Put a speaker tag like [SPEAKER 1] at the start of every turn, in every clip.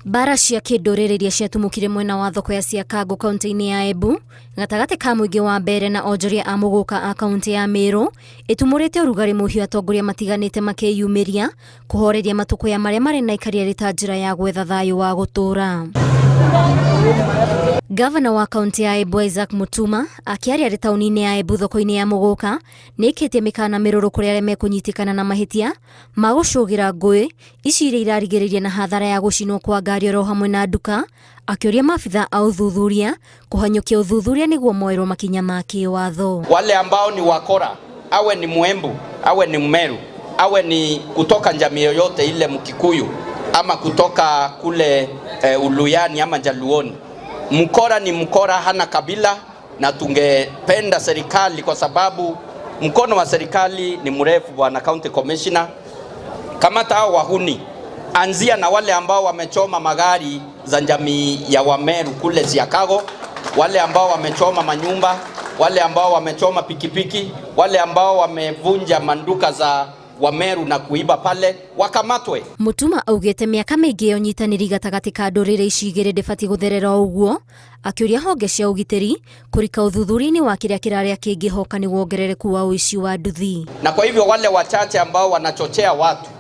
[SPEAKER 1] Bara cia kinduriri iria ciatumukire mwena wa thoko ya Siakago kaunti-ini ya Embu gatagati ka muingi wa mbere na onjoria a muguka a kaunti ya Meru itumurite urugari muhiu atongoria matiganite makiyumiria kuhoreria matuko ya maria mari na ikaria rita njira ya gwetha thayu wa gutura. Gavana wa kaunti ya Embu Isaac Mutuma akiaria ri tauni-ini ya Embu thoko-ini ya muguka nikitie mikana miruru kuri aria mekunyitikana na mahitia magucugira ngui ici iria irarigiriria na hathara ya gucinwo kwa ngari oro hamwe na nduka, akioria maafitha a uthuthuria kuhanyukia uthuthuria niguo moerwo makinya ma kiwatho.
[SPEAKER 2] Wale ambao ni wakora, awe ni Muembu, awe ni Mmeru, awe ni kutoka jamii yoyote ile, Mkikuyu ama kutoka kule Uluyani ama Jaluoni, mkora ni mkora, hana kabila. Na tungependa serikali, kwa sababu mkono wa serikali ni mrefu, bwana county commissioner, kamata hao wahuni, anzia na wale ambao wamechoma magari za jamii ya Wameru kule Siakago, wale ambao wamechoma manyumba, wale ambao wamechoma pikipiki, wale ambao wamevunja manduka za Wameru na kuiba pale, wakamatwe.
[SPEAKER 1] Mutuma augete miaka mingi unyitaniri gatagati ka ndurire ici igiri ndibati gutherera uguo, akioria honge cia ugitiri kurika uthuthuria-ini wa kiria kiraria kingihoka ni wongerereku wa uici wa nduthi.
[SPEAKER 2] Na kwa hivyo wale wachache ambao wanachochea watu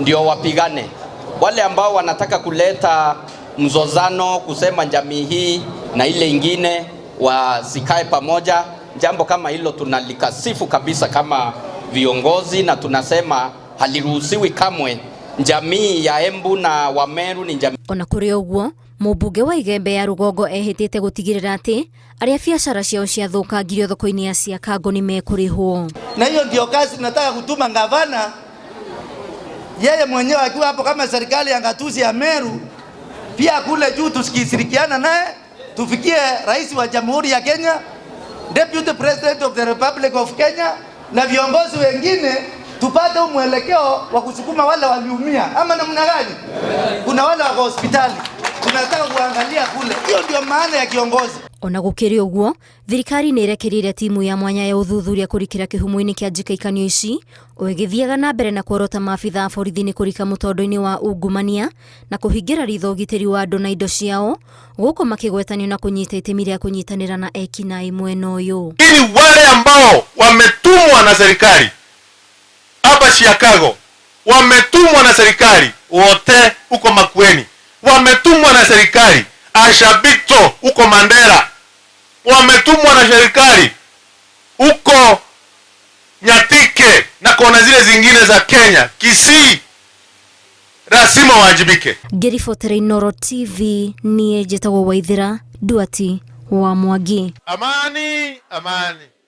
[SPEAKER 2] ndio wapigane, wale ambao wanataka kuleta mzozano, kusema jamii hii na ile ingine wasikae pamoja, jambo kama hilo tunalikasifu kabisa kama viongozi, na tunasema haliruhusiwi kamwe. Jamii ya Embu na Wameru ni jamii.
[SPEAKER 1] Ona kuri uguo mubunge wa Igembe ya Rugongo ehitite gutigirira ati aria biacara ciao ciathukangirio thoko-ini ya Siakago ni mekurihwo.
[SPEAKER 3] Na hiyo ndio kazi tunataka kutuma gavana, yeye mwenyewe akiwa hapo, kama serikali ya ngatuzi ya Meru pia kule juu tusikishirikiana naye tufikie rais wa Jamhuri ya Kenya, Deputy President of the Republic of Kenya na viongozi wengine, tupate mwelekeo wa kusukuma wale waliumia ama namna gani. Kuna wale wako hospitali tunataka kuangalia kule, hiyo ndio maana ya kiongozi.
[SPEAKER 1] Ona gukiri uguo thirikari ni irekerire timu ya mwanya ya uthuthuria kurikira kihumo-ini kia njikaikanio ici ugithiaga na mbere na kuorota maafitha a borithi ni kurika mutondo-ini wa ungumania na kuhingira ritho ugitiri wa andu na indo ciao, guko makigwetanio na kunyita itemi ria kunyitanira na ekinaĩ mwena uyu.
[SPEAKER 4] Ili wale ambao wametumwa na serikali hapa Siakago, wametumwa na serikali wote huko Makueni, wametumwa na serikali Ashabito huko Mandera, wametumwa na serikali huko Nyatike na kona zile zingine za Kenya, Kisii, lazima wajibike.
[SPEAKER 1] Ngirifotere Inooro TV ni Ejetago Waithira Duati wa Mwangi.
[SPEAKER 4] Amani, amani.